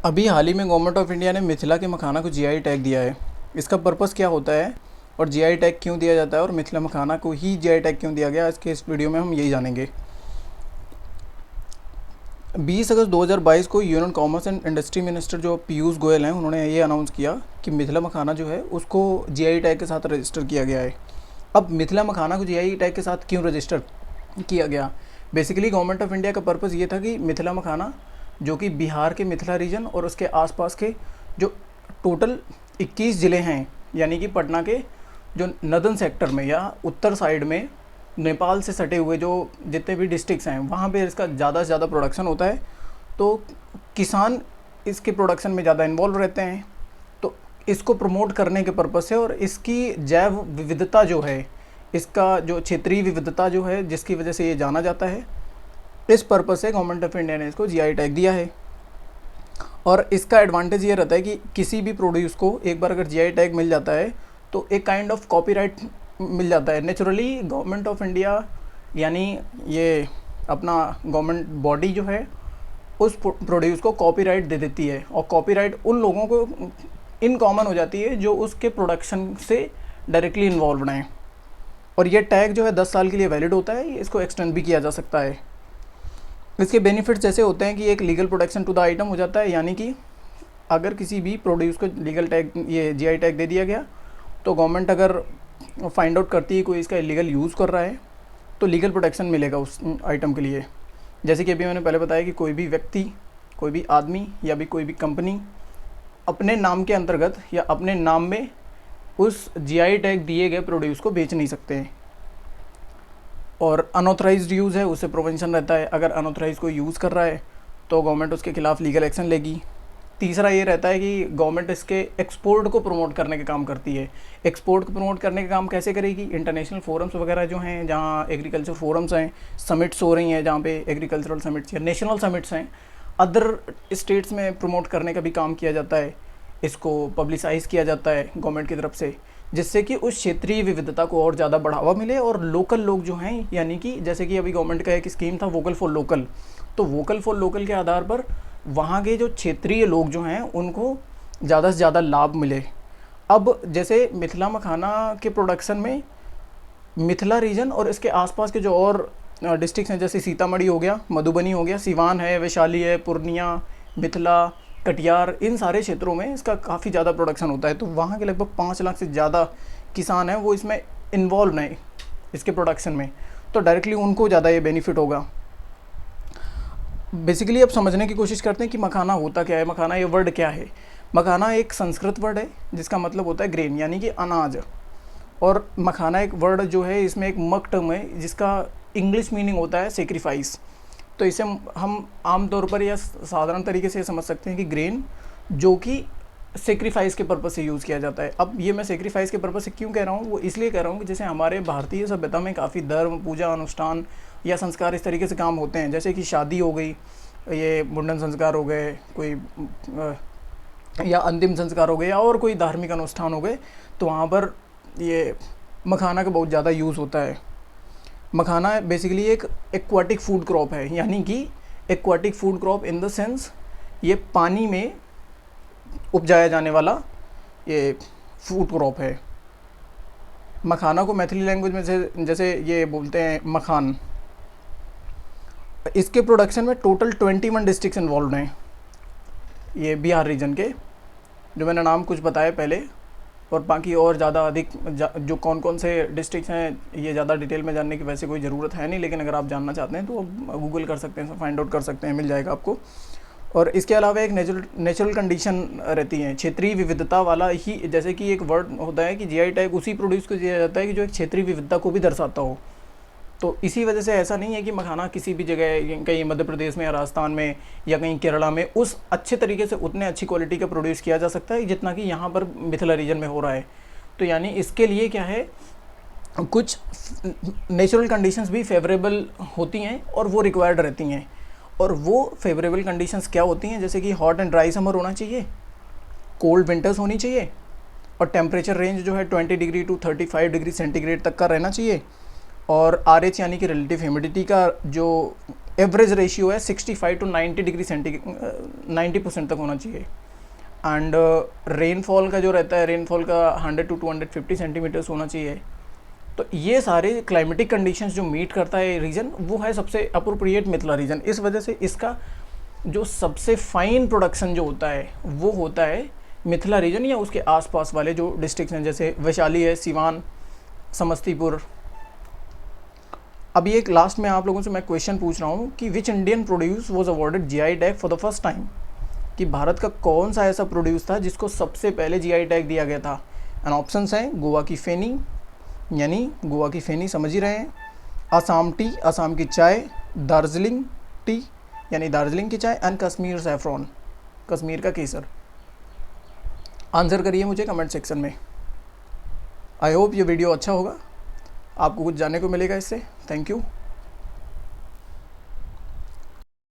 अभी हाल ही में government of India ने मिथिला के मखाना को जीआई टैग दिया है। इसका पर्पस क्या होता है और जीआई टैग क्यों दिया जाता है और मिथिला मखाना को ही जीआई टैग क्यों दिया गया, आज के इस वीडियो में हम यही जानेंगे। 20 अगस्त 2022 को union commerce and industry minister जो पीयूष गोयल हैं, उन्होंने ये अनाउंस किया कि मिथिला मखाना जो है उसको जीआई टैग के साथ रजिस्टर किया गया है। अब मिथिला मखाना को जीआई टैग के साथ क्यों रजिस्टर किया गया? बेसिकली गवर्नमेंट ऑफ इंडिया का पर्पस ये था कि मिथिला मखाना जो कि बिहार के मिथिला रीजन और उसके आसपास के जो टोटल 21 ज़िले हैं, यानी कि पटना के जो नदन सेक्टर में या उत्तर साइड में नेपाल से सटे हुए जो जितने भी डिस्ट्रिक्ट्स हैं, वहाँ पे इसका ज़्यादा से ज़्यादा प्रोडक्शन होता है। तो किसान इसके प्रोडक्शन में ज़्यादा इन्वॉल्व रहते हैं। तो इसको प्रमोट करने के पर्पज़ से और इसकी जैव विविधता जो है, इसका जो क्षेत्रीय विविधता जो है, जिसकी वजह से ये जाना जाता है, इस पर्पज़ से गवर्नमेंट ऑफ इंडिया ने इसको जीआई टैग दिया है। और इसका एडवांटेज ये रहता है कि किसी भी प्रोड्यूस को एक बार अगर जीआई टैग मिल जाता है तो एक काइंड ऑफ कॉपीराइट मिल जाता है। नेचुरली गवर्नमेंट ऑफ इंडिया यानी ये अपना गवर्नमेंट बॉडी जो है उस प्रोड्यूस को कॉपीराइट दे देती है, और कॉपीराइट उन लोगों को इन कॉमन हो जाती है जो उसके प्रोडक्शन से डायरेक्टली इन्वॉल्व हैं। और ये टैग जो है 10 साल के लिए वैलिड होता है, इसको एक्सटेंड भी किया जा सकता है। इसके बेनिफिट्स जैसे होते हैं कि एक legal protection to the item हो जाता है, यानी कि अगर किसी भी प्रोड्यूस को लीगल टैग ये जीआई टैग दे दिया गया तो गवर्नमेंट अगर फाइंड आउट करती है कोई इसका इलीगल यूज़ कर रहा है तो लीगल प्रोटेक्शन मिलेगा उस आइटम के लिए। जैसे कि अभी मैंने पहले बताया कि कोई भी व्यक्ति, कोई भी आदमी या भी कोई भी कंपनी अपने नाम के अंतर्गत या अपने नाम में उस जीआई टैग दिए गए प्रोड्यूस को बेच नहीं सकते हैं। और अनऑथराइज्ड यूज़ है उससे प्रिवेंशन रहता है, अगर अनऑथराइज कोई यूज़ कर रहा है तो गवर्नमेंट उसके खिलाफ लीगल एक्शन लेगी। तीसरा ये रहता है कि गवर्नमेंट इसके एक्सपोर्ट को प्रमोट करने का काम करती है। एक्सपोर्ट को प्रमोट करने का काम कैसे करेगी? इंटरनेशनल फोरम्स वगैरह जो हैं, जहाँ एग्रीकल्चर फोरम्स हैं, समिट्स हो रही हैं जहाँ पे एग्रीकल्चरल समिट्स या नेशनल समिट्स हैं, अदर स्टेट्स में प्रमोट करने का भी काम किया जाता है। इसको पब्लिसाइज़ किया जाता है गवर्नमेंट की तरफ से, जिससे कि उस क्षेत्रीय विविधता को और ज़्यादा बढ़ावा मिले और लोकल लोग जो हैं, यानी कि जैसे कि अभी गवर्नमेंट का एक स्कीम था वोकल फॉर लोकल, तो वोकल फॉर लोकल के आधार पर वहाँ के जो क्षेत्रीय लोग जो हैं उनको ज़्यादा से ज़्यादा लाभ मिले। अब जैसे मिथिला मखाना के प्रोडक्शन में मिथिला रीजन और इसके आसपास के जो और डिस्ट्रिक्ट हैं, जैसे सीतामढ़ी हो गया, मधुबनी हो गया, सिवान है, वैशाली है, पूर्णिया, मिथिला, कटिहार, इन सारे क्षेत्रों में इसका काफ़ी ज़्यादा प्रोडक्शन होता है। तो वहाँ के लगभग 5 लाख से ज़्यादा किसान हैं वो इसमें इन्वॉल्व हैं इसके प्रोडक्शन में, तो डायरेक्टली उनको ज़्यादा ये बेनिफिट होगा। बेसिकली अब समझने की कोशिश करते हैं कि मखाना होता क्या है, मखाना ये वर्ड क्या है। मखाना एक संस्कृत वर्ड है जिसका मतलब होता है ग्रेन, यानी कि अनाज। और मखाना एक वर्ड जो है, इसमें एक मक टर्म है जिसका इंग्लिश मीनिंग होता है सेक्रीफाइस। तो इसे हम आम तौर पर या साधारण तरीके से समझ सकते हैं कि ग्रेन जो कि सेक्रीफाइस के पर्पज़ से यूज़ किया जाता है। अब ये मैं सेक्रीफाइस के पर्पज़ से क्यों कह रहा हूँ, वो इसलिए कह रहा हूँ कि जैसे हमारे भारतीय सभ्यता में काफ़ी धर्म, पूजा, अनुष्ठान या संस्कार इस तरीके से काम होते हैं, जैसे कि शादी हो गई, ये मुंडन संस्कार हो गए, कोई या अंतिम संस्कार हो गए, या और कोई धार्मिक अनुष्ठान हो गए, तो वहाँ पर ये मखाना का बहुत ज़्यादा यूज़ होता है। मखाना बेसिकली एक एक्वाटिक फूड क्रॉप है, यानी कि aquatic food crop in the sense ये पानी में उपजाया जाने वाला ये फूड क्रॉप है। मखाना को मैथिली लैंग्वेज में से जैसे ये बोलते हैं मखान। इसके प्रोडक्शन में टोटल 21 डिस्ट्रिक्ट्स इन्वॉल्व हैं, ये बिहार रीजन के, जो मैंने नाम कुछ बताए पहले। और बाकी और ज़्यादा अधिक जो कौन कौन से डिस्ट्रिक्ट्स हैं ये ज़्यादा डिटेल में जानने की वैसे कोई ज़रूरत है नहीं, लेकिन अगर आप जानना चाहते हैं तो गूगल कर सकते हैं, फाइंड आउट कर सकते हैं, मिल जाएगा आपको। और इसके अलावा एक नेचुरल कंडीशन रहती हैं, क्षेत्रीय विविधता वाला ही, जैसे कि एक वर्ड होता है कि जीआई टैग उसी प्रोड्यूस को दिया जाता है कि जो एक क्षेत्रीय विविधता को भी दर्शाता हो। तो इसी वजह से ऐसा नहीं है कि मखाना किसी भी जगह, कहीं मध्य प्रदेश में या राजस्थान में या कहीं केरला में उस अच्छे तरीके से उतने अच्छी क्वालिटी का प्रोड्यूस किया जा सकता है जितना कि यहाँ पर मिथिला रीजन में हो रहा है। तो यानी इसके लिए क्या है, कुछ नेचुरल कंडीशंस भी फेवरेबल होती हैं और वो रिक्वायर्ड रहती हैं। और वो फेवरेबल कंडीशंस क्या होती हैं, जैसे कि हॉट एंड ड्राई समर होना चाहिए, कोल्ड विंटर्स होनी चाहिए, और टेम्परेचर रेंज जो है 20 डिग्री टू 35 डिग्री सेंटीग्रेड तक का रहना चाहिए। और RH यानी कि रिलेटिव ह्यूमिडिटी का जो एवरेज रेशियो है 65 टू 90 डिग्री 90% तक होना चाहिए। एंड रेनफॉल का जो रहता है, रेनफॉल का 100 टू 250 सेंटीमीटर्स होना चाहिए। तो ये सारे क्लाइमेटिक कंडीशंस जो मीट करता है रीजन, वो है सबसे अप्रोप्रिएट मिथिला रीजन। इस वजह से इसका जो सबसे फाइन प्रोडक्शन जो होता है वो होता है मिथिला रीजन या उसके आसपास वाले जो डिस्ट्रिक्ट्स हैं, जैसे वैशाली है, सिवान, समस्तीपुर। अभी एक लास्ट में आप लोगों से मैं क्वेश्चन पूछ रहा हूँ कि which Indian produce was awarded GI tag for the first time, कि भारत का कौन सा ऐसा प्रोड्यूस था जिसको सबसे पहले जीआई टैग दिया गया था। एंड ऑप्शंस हैं गोवा की फेनी, यानी गोवा की फेनी समझ ही रहे हैं, असम टी, असम की चाय, दार्जिलिंग टी यानी दार्जिलिंग की चाय, एंड कश्मीर सैफरॉन, कश्मीर का केसर। आंसर करिए मुझे कमेंट सेक्शन में। आई होप ये वीडियो अच्छा होगा, आपको कुछ जानने को मिलेगा इससे। Thank you.